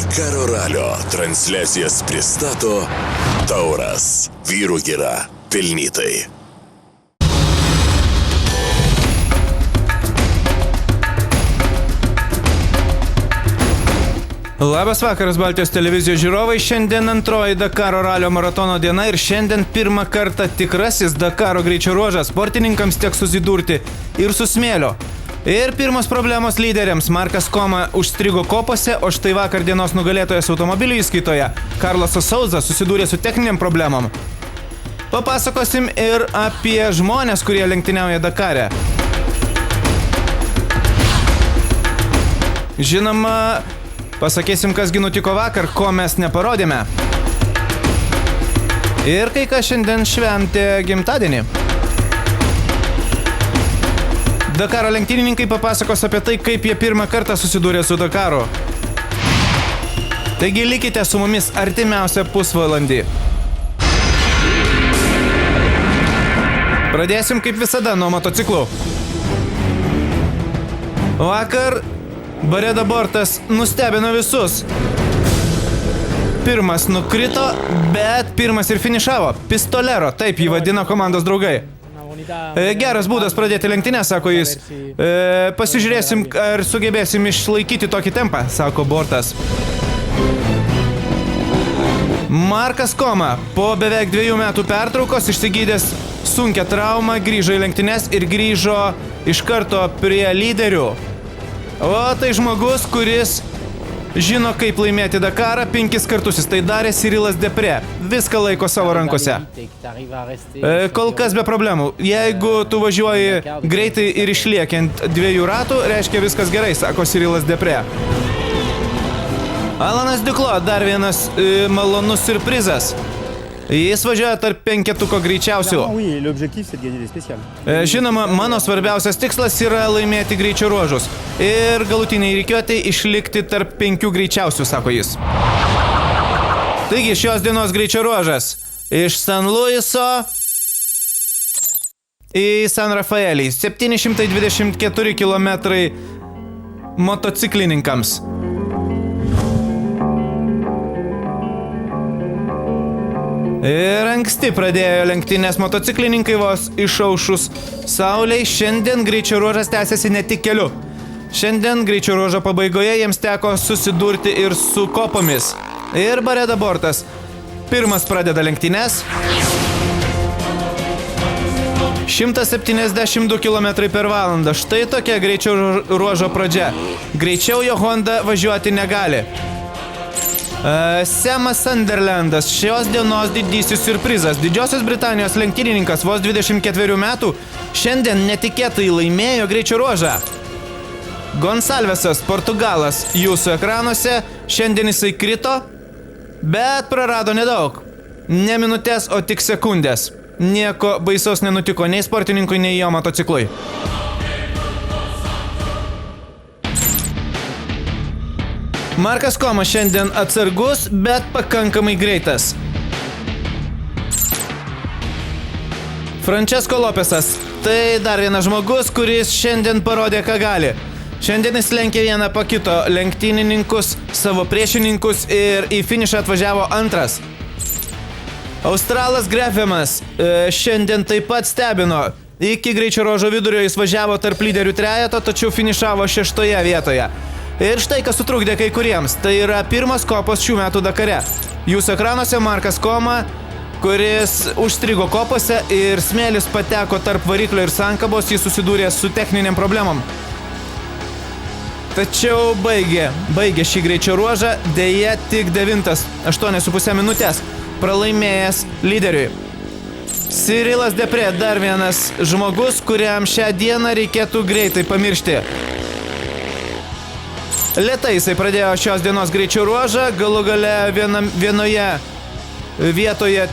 Dakaro ralio transliacijas pristato Tauras. Vyrų gira pelnytai. Labas vakaras Baltijos televizijos žiūrovai, šiandien antroji Dakaro ralio maratono diena ir šiandien pirmą kartą tikrasis Dakaro greičio ruožas. Sportininkams teks susidurti ir su smėlio. Ir pirmos problemos lyderiams. Markas Koma užstrigo kopose, o štai vakar dienos nugalėtojas automobilių įskaitoje Carlosas Souza susidūrė su techniniam problemom. Papasakosim ir apie žmonės, kurie lenktyniauja Dakare. Žinoma, pasakysim, kasgi nutiko vakar, ko mes neparodėme. Ir kai kas šiandien šventė gimtadienį. Dakaro lenktynininkai papasakos apie tai, kaip jie pirmą kartą susidūrė su Dakaru. Taigi likite su mumis artimiausią pusvalandį. Pradėsim kaip visada nuo motociklų. Vakar Bareda Bortas nustebino visus. Pirmas nukrito, bet pirmas ir finišavo. Pistolero, taip jį vadino komandos draugai. Geras būdas pradėti lenktynę, sako jis. Pasižiūrėsim, ar sugebėsim išlaikyti tokį tempą, sako Bortas. Markas Koma po beveik 2 metų pertraukos išsigydęs sunkią traumą grįžo į lenktynes ir grįžo iš karto prie lyderių. O tai žmogus, kuris žino, kaip laimėti Dakarą 5 kartus. Jis tai darė Cyrilas Depre. Viską laiko savo rankose. Kol kas be problemų. Jeigu tu važiuoji greitai ir išlieki ant 2 ratų, reiškia viskas gerai, sako Cyrilas Depre. Alanas Duklo, dar vienas malonus siurprizas. Jis važiuoja tarp 5 greičiausių. Žinoma, mano svarbiausias tikslas yra laimėti greičio ruožus. Ir galutiniai rikiuotei išlikti tarp 5 greičiausių, sako jis. Taigi šios dienos greičio ruožas. Iš San Luiso į San Rafaelį. 724 km motociklininkams. Ir anksti pradėjo lenktynės motociklininkai vos išaušus saulei. Šiandien greičio ruožas tęsiasi ne tik keliu. Šiandien greičio ruožo pabaigoje jiems teko susidurti ir su kopomis. Ir Bareda Bortas pirmas pradeda lenktynės. 172 km per valandą. Štai tokia greičio ruožo pradžia. Greičiau jo Honda važiuoti negali. Semas Sunderlandas, šios dienos didysis siurprizas. Didžiosios Britanijos lenktynininkas vos 24 metų šiandien netikėtai laimėjo greičio ruožą. Gonsalvesas, Portugalas, jūsų ekranuose. Šiandien jisai krito, bet prarado nedaug. Ne minutės, o tik sekundės. Nieko baisaus nenutiko nei sportininkui, nei jo motociklui. Markas Koma šiandien atsargus, bet pakankamai greitas. Francesco Lopesas. Tai dar vienas žmogus, kuris šiandien parodė, ką gali. Šiandien jis lenkė vieną po kito lenktynininkus, savo priešininkus ir į finišą atvažiavo antras. Australas Grefemas šiandien taip pat stebino. Iki greičio ruožo vidurio jis važiavo tarp lyderių trejeto, tačiau finišavo 6 vietoje. Ir štai kas sutrukdė kai kuriems. Tai yra pirmas kopas šių metų Dakare. Jūsų ekranuose Markas Koma, kuris užstrigo kopose ir smėlis pateko tarp variklio ir sankabos, jis susidūrė su techniniam problemom. Tačiau baigė šį greičio ruožą, dėja tik 8,5 minutės, pralaimėjęs lyderiui. Cyrilas Depre, dar vienas žmogus, kuriam šią dieną reikėtų greitai pamiršti. Lėtai jisai pradėjo šios dienos greičio ruožą, galų gale vienoje vietoje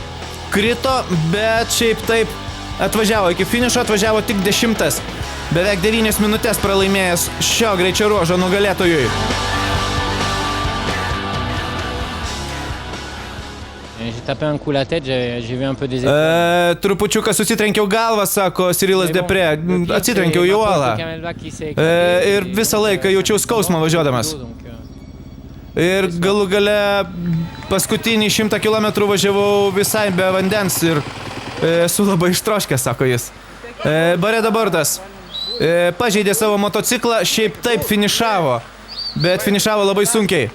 krito, bet šiaip taip atvažiavo iki finišo, atvažiavo tik 10. Beveik 9 minutės pralaimėjęs šio greičio ruožo nugalėtojui. Trupučiuką susitrenkiau galvą, sako Cyrilas Depre. Atsitrenkiau į uolą. Ir visą laiką jaučiau skausmą važiuodamas. Ir galų gale paskutinį 100 km važiavau visai be vandens ir esu labai ištroškęs, sako jis. Bareda Bordas pažeidė savo motociklą, šiaip taip finišavo, bet finišavo labai sunkiai.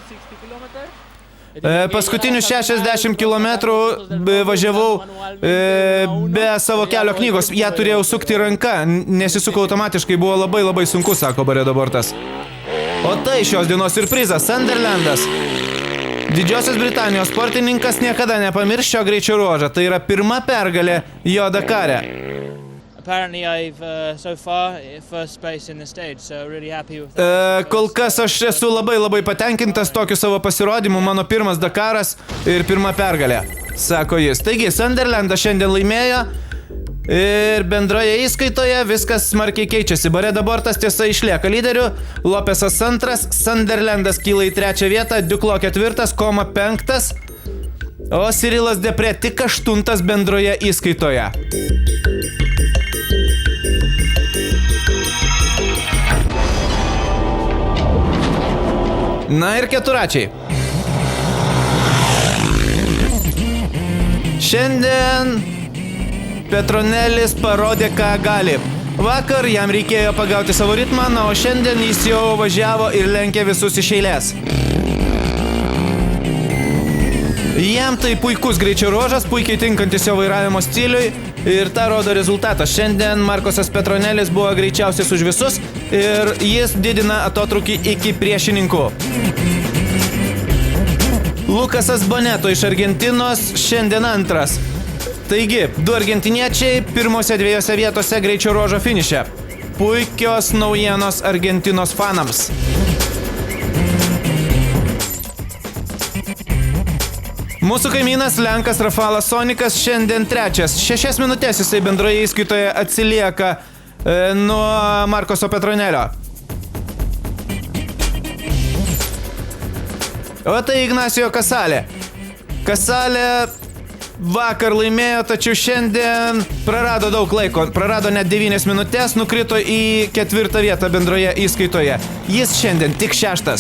Paskutinius 60 km važiavau be savo kelio knygos. Ją turėjau sukti ranka, nesisukau automatiškai, buvo labai sunku, sako Bareda Bordas. O tai šios dienos siurprizas, Sunderlandas. Didžiosios Britanijos sportininkas niekada nepamirš šio greičio ruožą. Tai yra pirma pergalė jo Dakare. Kol kas aš esu labai patenkintas tokiu savo pasirodymu, mano pirmas Dakaras ir pirma pergalė, sako jis. Taigi, Sunderlandas šiandien laimėjo ir bendroje įskaitoje viskas smarkiai keičiasi. Bareda Bordas tiesa išlieka lyderiu, Lopesas antras, Sunderlandas kyla į trečią vietą, Duclos ketvirtas, Koma penktas, o Cyrilas Depré tik 8 bendroje įskaitoje. Na ir keturačiai. Šiandien Petronelis parodė, ką gali. Vakar jam reikėjo pagauti savo ritmą, na, o šiandien jis jau važiavo ir lenkė visus iš eilės. Jam tai puikus greičio ruožas, puikiai tinkantis jo vairavimo stiliui ir tą rodo rezultatas. Šiandien Markosas Petronelis buvo greičiausias už visus ir jis didina atotrūkį iki priešininkų. Lukasas Boneto iš Argentinos šiandien antras. Taigi, 2 argentiniečiai pirmose 2 vietose greičio ruožo finiše. Puikios naujienos Argentinos fanams. Mūsų kaimynas Lenkas Rafalas Sonikas šiandien trečias. 6 minutės jisai bendroje įskaitoje atsilieka nuo Markoso Petronelio. O tai Ignacio Casale. Casale vakar laimėjo, tačiau šiandien prarado daug laiko. Prarado net 9 minutės, nukrito į 4 vietą bendroje įskaitoje. Jis šiandien tik 6.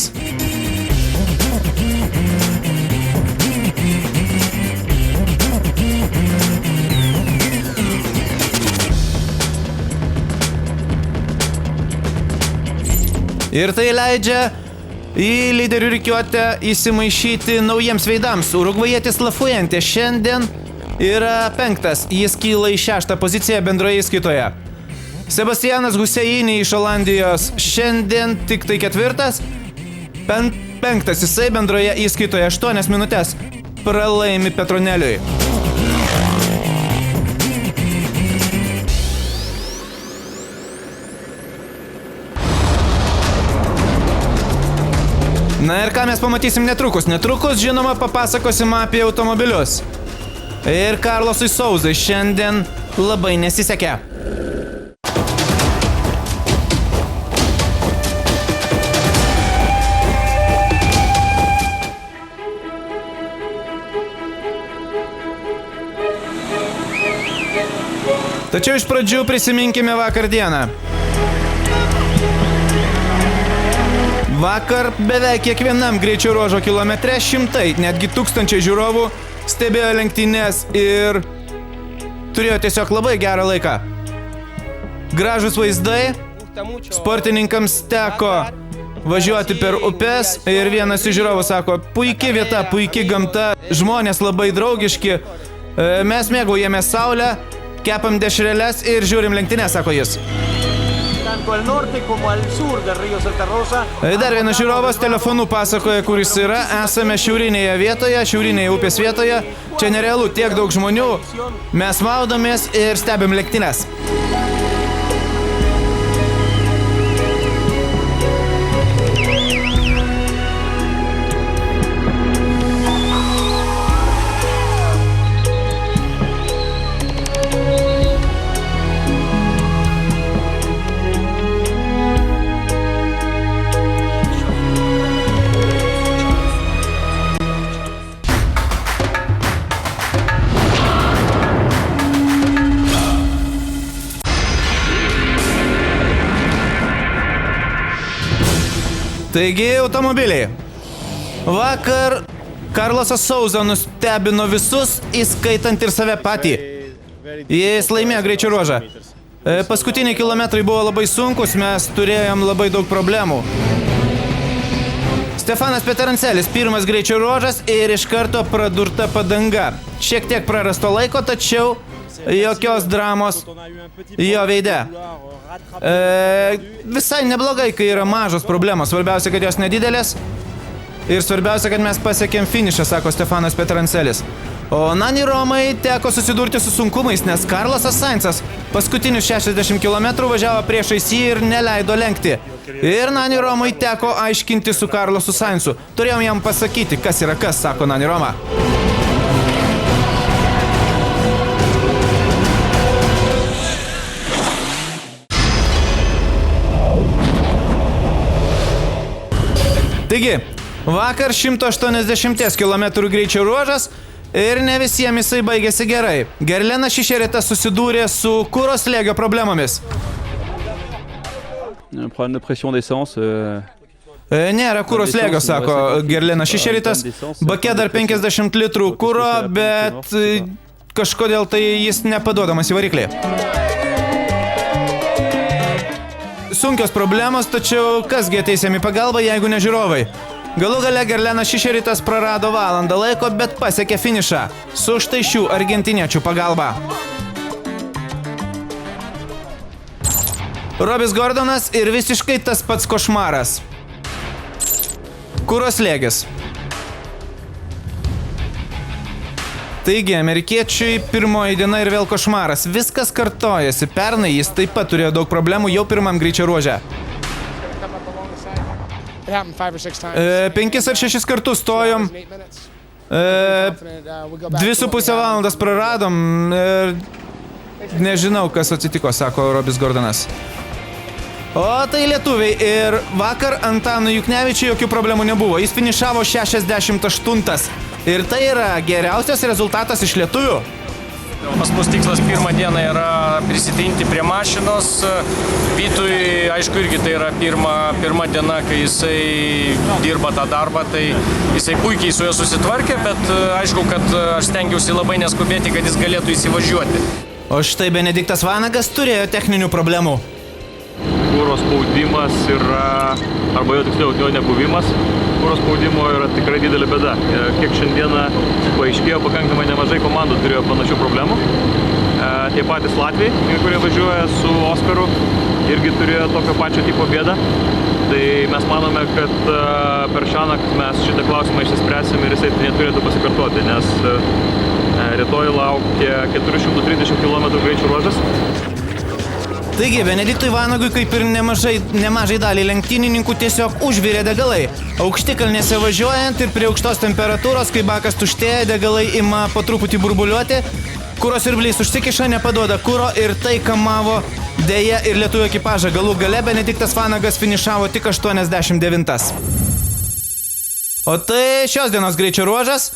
Ir tai leidžia į lyderių rikiuotę įsimaišyti naujiems veidams. Urugvajietis Lafuente šiandien yra 5. Jis kyla į 6 poziciją bendroje įskaitoje. Sebastianas Husseini iš Olandijos šiandien tik tai 4. 5. Jisai bendroje įskaitoje 8 minutės pralaimi Petroneliui. Na ir ką mes pamatysim netrukus? Netrukus, žinoma, papasakosim apie automobilius. Ir Karlosui Sauzai šiandien labai nesisekė. Tačiau iš pradžių prisiminkime vakar dieną. Vakar beveik kiekvienam greičio ruožo kilometre šimtai, netgi 1000 žiūrovų stebėjo lenktynės ir turėjo tiesiog labai gerą laiką. Gražus vaizdai, sportininkams teko važiuoti per upes ir vienas iš žiūrovų sako, puiki vieta, puiki gamta, žmonės labai draugiški, mes mėgaujame saulę, kepam dešreles ir žiūrim lenktynės, sako jis. Dar vienas žiūrovas telefonu pasakoja, kur jis yra. Esame šiaurinėje vietoje, šiaurinėje upės vietoje. Čia nerealu, tiek daug žmonių. Mes maudomės ir stebim lenktynes. Taigi automobiliai. Vakar Carlosas Souza nustebino visus, įskaitant ir save patį. Jis laimėjo greičio ruožą. Paskutiniai kilometrai buvo labai sunkus, mes turėjom labai daug problemų. Stefanas Peterancelis, pirmas greičio ruožas ir iš karto pradurta padanga. Šiek tiek prarasto laiko, tačiau jokios dramos jo veide. Visai neblogai, kai yra mažos problemos. Svarbiausia, kad jos nedidelės. Ir svarbiausia, kad mes pasiekėm finišą, sako Stefanas Peterancelis. O Nani Romai teko susidurti su sunkumais, nes Carlosas Sainzas paskutinius 60 km važiavo priešais jį ir neleido lenkti. Ir Nani Romai teko aiškinti su Carlosu Sainzu. Turėjom jam pasakyti, kas yra kas, sako Nani Roma. Taigi, vakar 180 km greičio ruožas ir ne visiems jisai baigėsi gerai. Gerlenas Šišeritas susidūrė su kuro slėgio problemomis. Problème de pression d'essence. Nėra kuro slėgio, sako Gerlenas Šišeritas. Bake dar 50 litrų kuro, bet kažkodėl tai jis nepaduodamas į variklį. Sunkios problemos, tačiau kasgi ateisėm į pagalbą, jeigu ne žiūrovai. Galų gale Gerlenas Šišeritas prarado valandą laiko, bet pasiekė finišą su štai šių argentiniečių pagalba. Robis Gordonas ir visiškai tas pats košmaras. Kuro slėgis. Taigi, amerikiečiui pirmoji diena ir vėl košmaras. Viskas kartojasi. Pernai jis taip pat turėjo daug problemų jau pirmam greičio ruože. 5 ar 6 kartus stojom. 2,5 valandas praradom. Nežinau, kas atsitiko, sako Robis Gordonas. O tai lietuviai. Ir vakar Antanui Juknevičiui jokių problemų nebuvo. Jis finišavo 68. Ir tai yra geriausias rezultatas iš lietuvių. Pas mus tikslas pirmą dieną yra prisitrinti prie mašinos. Vytui, aišku, irgi tai yra pirma diena, kai jisai dirba tą darbą, tai jisai puikiai su juo susitvarkė, bet aišku, kad aš stengiausi labai neskubėti, kad jis galėtų įsivažiuoti. O štai Benediktas Vanagas turėjo techninių problemų. Kuro spaudimas yra, arba jo tiksliau, jo nebuvimas, kuro spaudimo yra tikrai didelė bėda. Kiek šiandieną paaiškėjo, pakankamai nemažai komandų turėjo panašių problemų. Tie patys Latviai, kurie važiuoja su Oskaru, irgi turėjo tokio pačio tipo bėdą. Tai mes manome, kad per šiąnakt mes šitą klausimą išsispręsim ir jisai neturėtų pasikartoti, nes rytoj laukia 430 km greičio ruožas. Taigi, Benediktui Vanagui, kaip ir nemažai dalį lenktynininkų, tiesiog užvirė degalai. Aukštikalnėse važiuojant ir prie aukštos temperatūros, kai bakas tuštėja, degalai ima po truputį burbuliuoti. Kuro siurblys užsikiša, nepaduoda kuro ir tai kamavo dėja ir lietuvių ekipažą. Galų gale Benediktas Vanagas finišavo tik 89. O tai šios dienos greičio ruožas.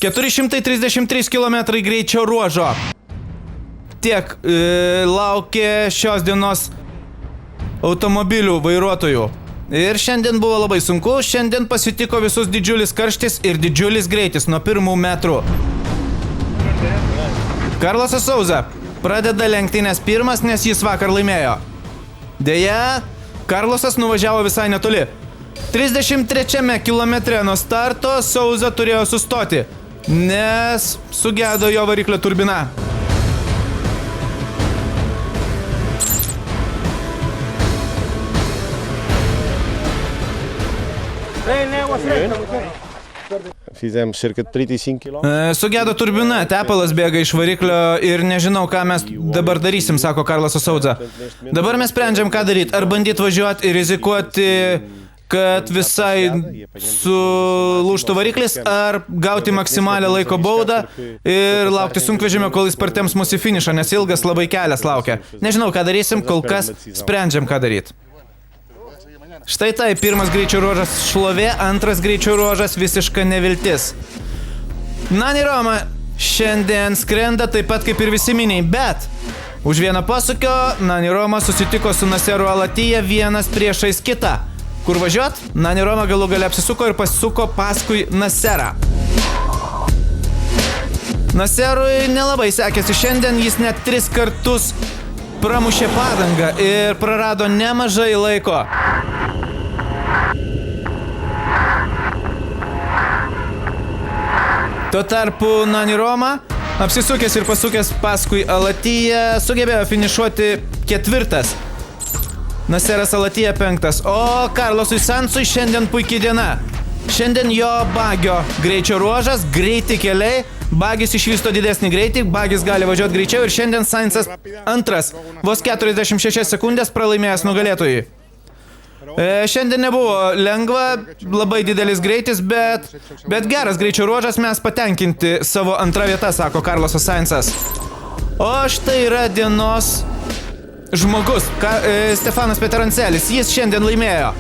433 km greičio ruožo. Tiek laukė šios dienos automobilių vairuotojų. Ir šiandien buvo labai sunku, šiandien pasitiko visus didžiulis karštis ir didžiulis greitis nuo 1 metrų. Carlosas Souza pradeda lenktynės pirmas, nes jis vakar laimėjo. Deja, Carlosas nuvažiavo visai netoli. 33 kilometre nuo starto Souza turėjo sustoti, nes sugedo jo variklio turbina. Sugedo turbina, tepalas bėga iš variklio ir nežinau, ką mes dabar darysim, sako Carlosas Souza. Dabar mes sprendžiam, ką daryti. Ar bandyti važiuoti ir rizikuoti, kad visai sulūžtų variklis, ar gauti maksimalią laiko baudą ir laukti sunkvežimio, kol jis partems mus į finišą, nes ilgas labai kelias laukia. Nežinau, ką darysim, kol kas sprendžiam, ką daryti. Štai tai, pirmas greičio ruožas šlovė, antras greičio ruožas visiška neviltis. Nani Roma šiandien skrenda taip pat kaip ir visi miniai, bet už vieną posūkio Nani Roma susitiko su Naseru Al-Attija vienas priešais kitą. kur važiuot, Nani Roma galų gale apsisuko ir pasisuko paskui Naserą. Naserui nelabai sekėsi šiandien, jis net 3 kartus pramušė padangą ir prarado nemažai laiko. Tuo tarpu Nani Roma, apsisukęs ir pasukęs paskui Alatiją, sugebėjo finišuoti 4. Naseras Alatija 5. O Karlosui Sainzui šiandien puikiai diena. Šiandien jo bagio greičio ruožas, greiti keliai, bagis išvysto didesnį greitį, bagis gali važiuoti greičiau ir šiandien Sainzas 2, vos 46 sekundės pralaimėjęs nugalėtojui. Šiandien nebuvo lengva, labai didelis greitis, bet geras greičio ruožas, mes patenkinti savo 2 vieta, sako Karlosas Sainzas. O štai yra dienos žmogus, Stefanas Peterancelis, jis šiandien laimėjo.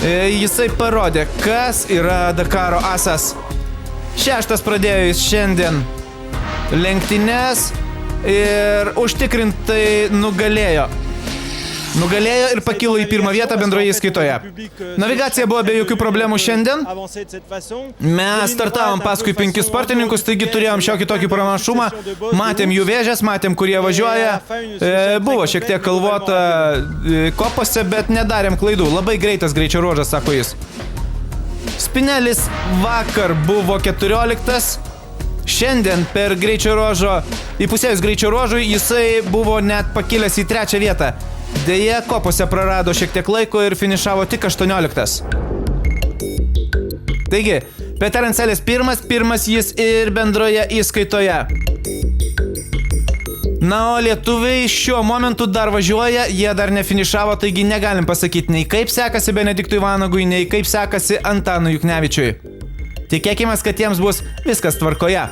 Jisai parodė, kas yra Dakaro asas. 6 pradėjo jis šiandien lenktynes ir užtikrintai nugalėjo. Nugalėjo ir pakilo į 1 vietą bendroje įskaitoje. Navigacija buvo be jokių problemų šiandien. Mes startavom paskui 5 sportininkus, taigi turėjom šiokį tokį pranašumą. Matėm jų vėžės, matėm, kur jie važiuoja. Buvo šiek tiek kalvota kopose, bet nedarėm klaidų. Labai greitas greičio ruožas, sako jis. Spinelis vakar buvo 14. Šiandien per greičio ruožo, įpusėjus greičio ruožui, jisai buvo net pakilęs į 3 vietą. Deja, kopose prarado šiek tiek laiko ir finišavo tik 18. Taigi, Peterancelis 1 jis ir bendroje įskaitoje. Na, o lietuviai šiuo momentu dar važiuoja, jie dar nefinišavo, taigi negalim pasakyti nei kaip sekasi Benediktui Vanagui, nei kaip sekasi Antanui Juknevičiui. Tikėkime, kad jiems bus viskas tvarkoje.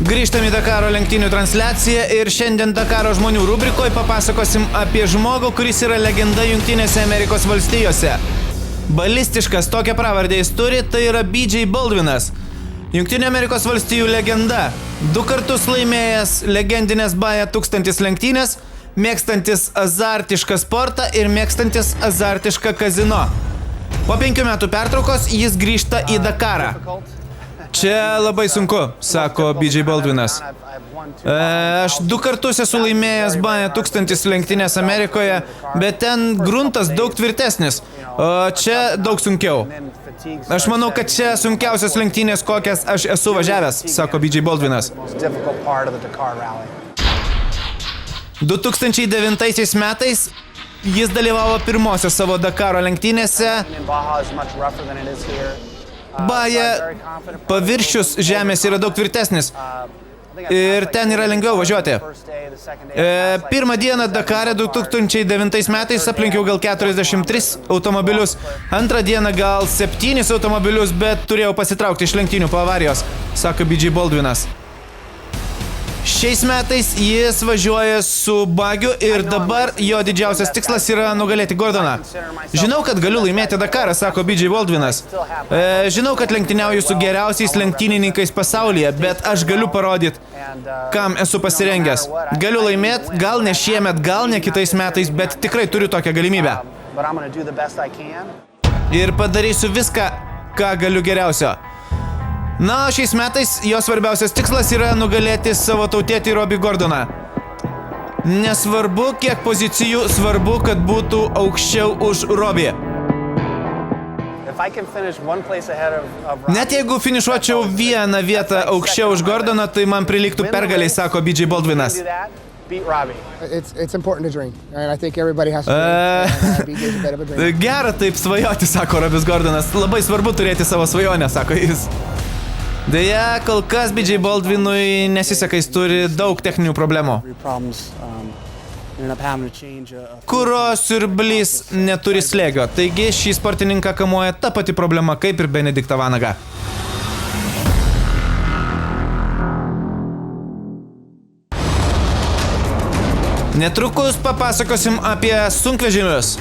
Grįžtam į Dakaro lenktynių transliaciją ir šiandien Dakaro žmonių rubrikoje papasakosim apie žmogų, kuris yra legenda Jungtinėse Amerikos valstijose. Balistiškas tokią pravardę jis turi, tai yra BJ Baldwinas. Jungtinių Amerikos valstijų legenda. 2 kartus laimėjęs legendinės Baja 1000 lenktynės, mėgstantis azartišką sportą ir mėgstantis azartišką kazino. Po 5 metų pertraukos jis grįžta į Dakarą. Čia labai sunku, sako BJ Baldwinas. Aš 2 kartus esu laimėjęs Baja 1000 lenktynės Amerikoje, bet ten gruntas daug tvirtesnis, o čia daug sunkiau. Aš manau, kad čia sunkiausias lenktynės, kokias aš esu važiavęs, sako BJ Baldwinas. 2009 metais jis dalyvavo pirmosios savo Dakaro lenktynėse. Baja paviršius žemės yra daug tvirtesnis ir ten yra lengviau važiuoti. 1 dieną Dakare 2009 metais aplenkiau gal 43 automobilius, 2 dieną gal 7 automobilius, bet turėjau pasitraukti iš lenktynių po avarijos, sako BJ Baldwinas. Šiais metais jis važiuoja su bagiu ir dabar jo didžiausias tikslas yra nugalėti Gordoną. Žinau, kad galiu laimėti Dakarą, sako BJ Baldwinas. Žinau, kad lenktyniauju su geriausiais lenktynininkais pasaulyje, bet aš galiu parodyti, kam esu pasirengęs. Galiu laimėti, gal ne šiemet, gal ne kitais metais, bet tikrai turiu tokią galimybę. Ir padarysiu viską, ką galiu geriausio. Na, šiais metais jo svarbiausias tikslas yra nugalėti savo tautietį Robby Gordoną. Nesvarbu, kiek pozicijų, svarbu, kad būtų aukščiau už Robby. Net jeigu finišuočiau 1 vietą aukščiau už Gordoną, tai man prilygtų pergaliai, sako BJ Baldwinas. Gera taip svajoti, sako Robbys Gordonas. Labai svarbu turėti savo svajonę, sako jis. Deja, kol kas BJ Baldwinui nesiseka, jis turi daug techninių problemų. Kuro siurblys neturi slėgio, taigi šį sportininką kamuoja ta pati problema kaip ir Benediktą Vanagą. Netrukus papasakosim apie sunkvežimius.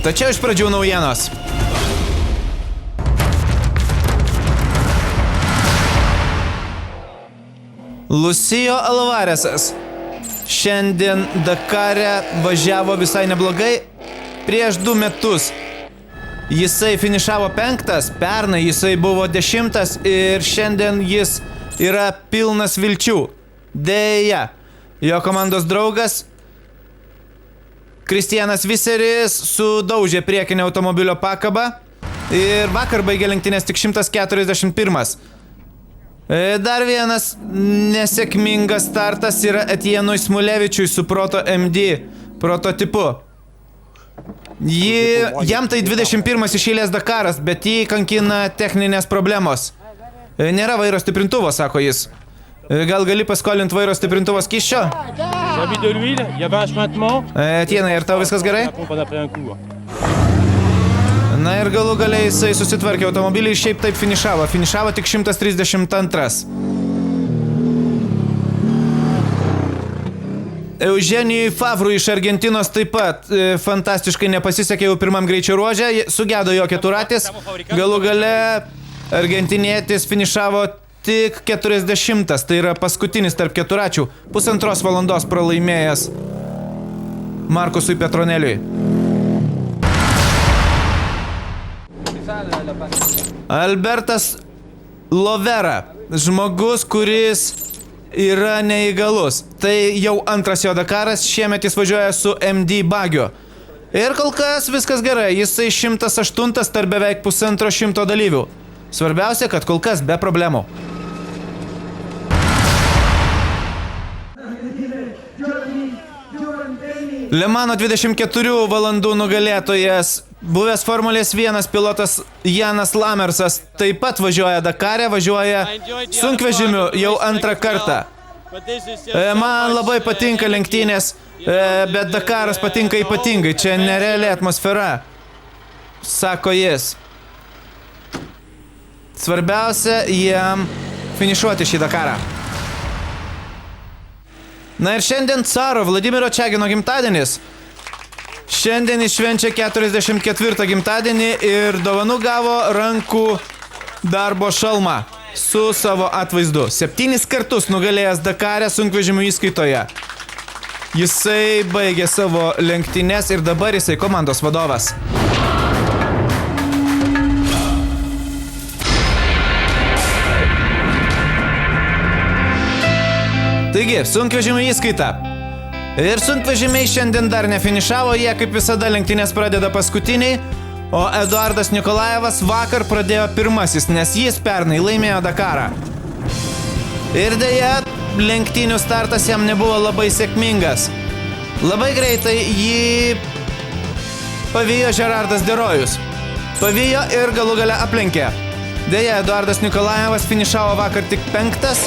Tačiau iš pradžių naujienos. Lucijo Alvaresas šiandien Dakare važiavo visai neblogai. Prieš 2 metus jisai finišavo 5, pernai jisai buvo 10 ir šiandien jis yra pilnas vilčių. Deja, jo komandos draugas Kristianas Viseris sudaužė priekinę automobilio pakabą ir vakar baigė lenktynės tik 141. Dar vienas nesėkmingas startas yra Etienui Smulevičiui su Proto MD prototipu. Jam tai 21 išėlės Dakaras, bet jį kankina techninės problemos. Nėra vairo stiprintuvo, sako jis. Gal gali paskolinti vairo stiprintuvo skysčio? Etienai, ar tau viskas gerai? Na ir galų galiai jisai susitvarkė automobilį ir šiaip taip finišavo. Finišavo tik 132. Eugenijui Favrui iš Argentinos taip pat fantastiškai nepasisekė jau pirmam greičio ruože. Sugedo jo keturratis. Galų gale argentinietis finišavo tik 40. Tai yra paskutinis tarp keturračių. 1,5 valandos pralaimėjęs Markusui Petroneliui. Albertas Lovera, žmogus, kuris yra neįgalus. Tai jau antras jo Dakaras, šiemet jis važiuoja su MD bagiu. Ir kol kas viskas gerai, jisai 108 tarp beveik 150 dalyvių. Svarbiausia, kad kol kas be problemų. Le Mano 24 valandų nugalėtojas, buvęs Formulės 1 pilotas Janas Lamersas taip pat važiuoja Dakare, važiuoja sunkvežimiu jau antrą kartą. Man labai patinka lenktynės, bet Dakaras patinka ypatingai, čia nereali atmosfera, sako jis. Svarbiausia jam finišuoti šį Dakarą. Na ir šiandien caro Vladimiro Čiagino gimtadienis. Šiandien jis švenčia 44 gimtadienį ir dovanų gavo rankų darbo šalmą su savo atvaizdu. 7 kartus nugalėjęs Dakare sunkvežimių įskaitoje. Jisai baigė savo lenktynes ir dabar jisai komandos vadovas. Taigi, sunkvežimių įskaita. Ir sunkvežimiai šiandien dar nefinišavo, jie kaip visada lenktynės pradeda paskutiniai, o Eduardas Nikolajevas vakar pradėjo pirmasis, nes jis pernai laimėjo Dakarą. Ir deja, lenktynių startas jam nebuvo labai sėkmingas. Labai greitai jį pavijo Gerardas Derojus. Pavijo ir galų gale aplenkė. Deja, Eduardas Nikolajevas finišavo vakar tik 5.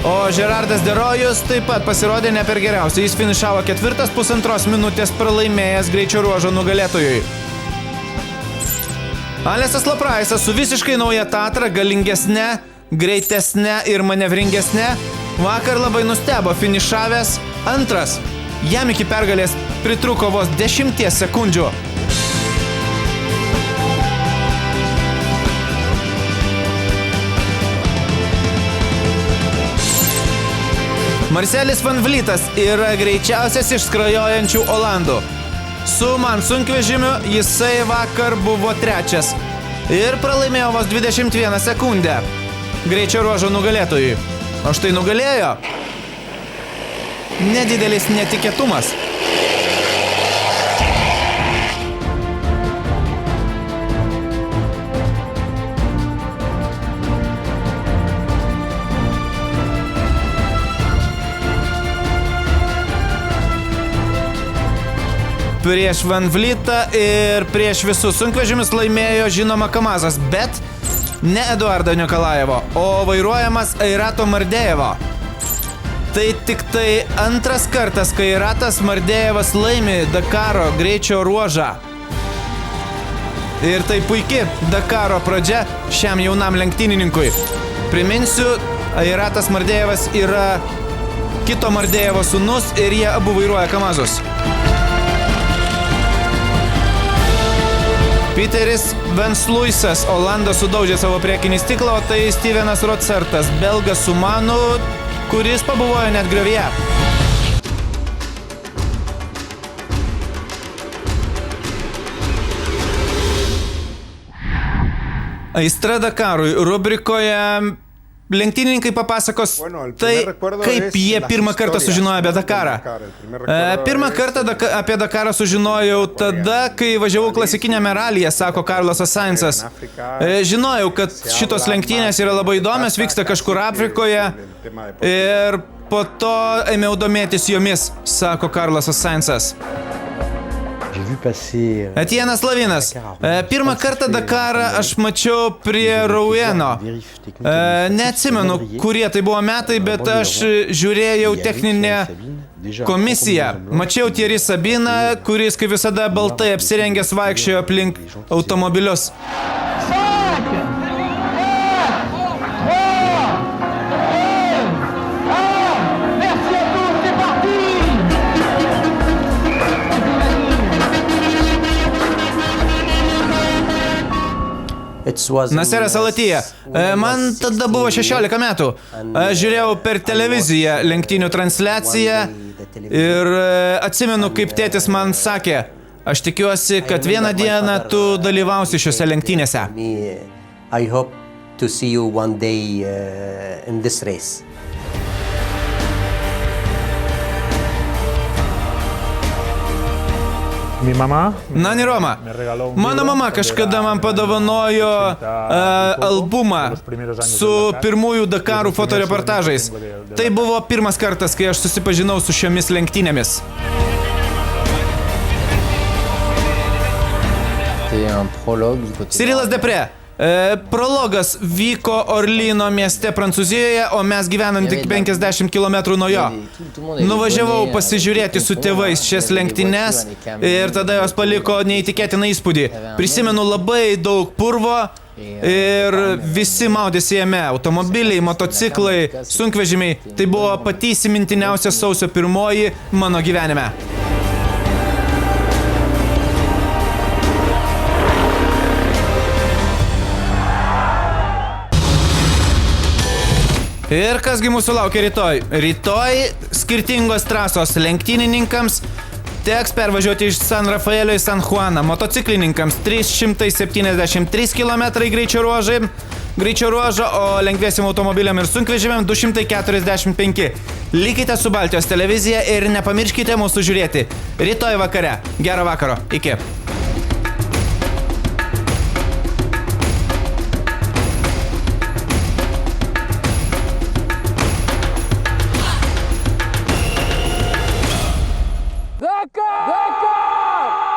O Gerardas Derojus taip pat pasirodė ne per geriausiai. Jis finišavo 4, 1,5 minutės pralaimėjęs greičio ruožo nugalėtojui. Alesas Lapraisas su visiškai nauja Tatra, galingesne, greitesne ir manevringesne, vakar labai nustebo finišavęs 2. Jam iki pergalės pritruko vos 10 sekundžių. Marcelis Van Vlytas yra greičiausias iš skrajojančių Olandų. Su MAN sunkvežimiu jisai vakar buvo 3. Ir pralaimėjo vos 21 sekundę greičio ruožo nugalėtojui. O štai nugalėjo nedidelis netikėtumas. Prieš Van Vlytą ir prieš visus sunkvežimius laimėjo žinoma Kamazas, bet ne Eduardo Nikolajevo, o vairuojamas Airato Mardejevo. Tai tik tai 2 kartas, kai Airatas Mardejevas laimi Dakaro greičio ruožą. Ir tai puiki Dakaro pradžia šiam jaunam lenktynininkui. Priminsiu, Airatas Mardejevas yra kito Mardejevo sūnus ir jie abu vairuoja Kamazus. Peteris Vensluisas, Olandas sudaužė savo priekinį stiklą, o tai Stevenas Rocertas, belgas su Manu, kuris pabuvojo net griovyje. Aistra Dakarui rubrikoje lenktynininkai papasakos tai, kaip jie pirmą kartą sužinojo apie Dakarą. Pirmą kartą apie Dakarą sužinojau tada, kai važiavau klasikiniame ralyje, sako Carlosas Sainzas. Žinojau, kad šitos lenktynės yra labai įdomios, vyksta kažkur Afrikoje ir po to ėmiau domėtis jomis, sako Carlosas Sainzas. Etienas Lavinas. Pirmą kartą Dakarą aš mačiau prie Roueno. Neatsimenu, kurie tai buvo metai, bet aš žiūrėjau techninę komisiją. Mačiau Thierry Sabiną, kuris kaip visada baltai apsirengęs vaikščiojo aplink automobilius. Naseras Alatyje. Man tada buvo 16 metų. Aš žiūrėjau per televiziją lenktynių transliaciją ir atsimenu, kaip tėtis man sakė, aš tikiuosi, kad vieną dieną tu dalyvausi šiuose lenktynėse. I hope to see you one day in this race. Nani Roma. Mano mama kažkada man padovanojo albumą su pirmųjų Dakarų fotoreportažais. Tai buvo pirmas kartas, kai aš susipažinau su šiomis lenktynėmis. Cyrilas Depre. Prologas vyko Orlyno mieste Prancūzijoje, o mes gyvenam tik 50 km nuo jo. Nuvažiavau pasižiūrėti su tėvais šias lenktynes ir tada jos paliko neįtikėtiną įspūdį. Prisimenu labai daug purvo ir visi maudėsi jame. Automobiliai, motociklai, sunkvežimiai. Tai buvo pati įsimintiniausia sausio 1 mano gyvenime. Ir kasgi mūsų laukia rytoj? Rytoj skirtingos trasos lenktynininkams teks pervažiuoti iš San Rafaelio į San Juaną. Motociklininkams 373 km greičio ruožo, o lengviesiam automobiliam ir sunkvežimiam 245. Likite su Baltijos televizija ir nepamirškite mūsų žiūrėti. Rytoj vakare. Gero vakaro. Iki.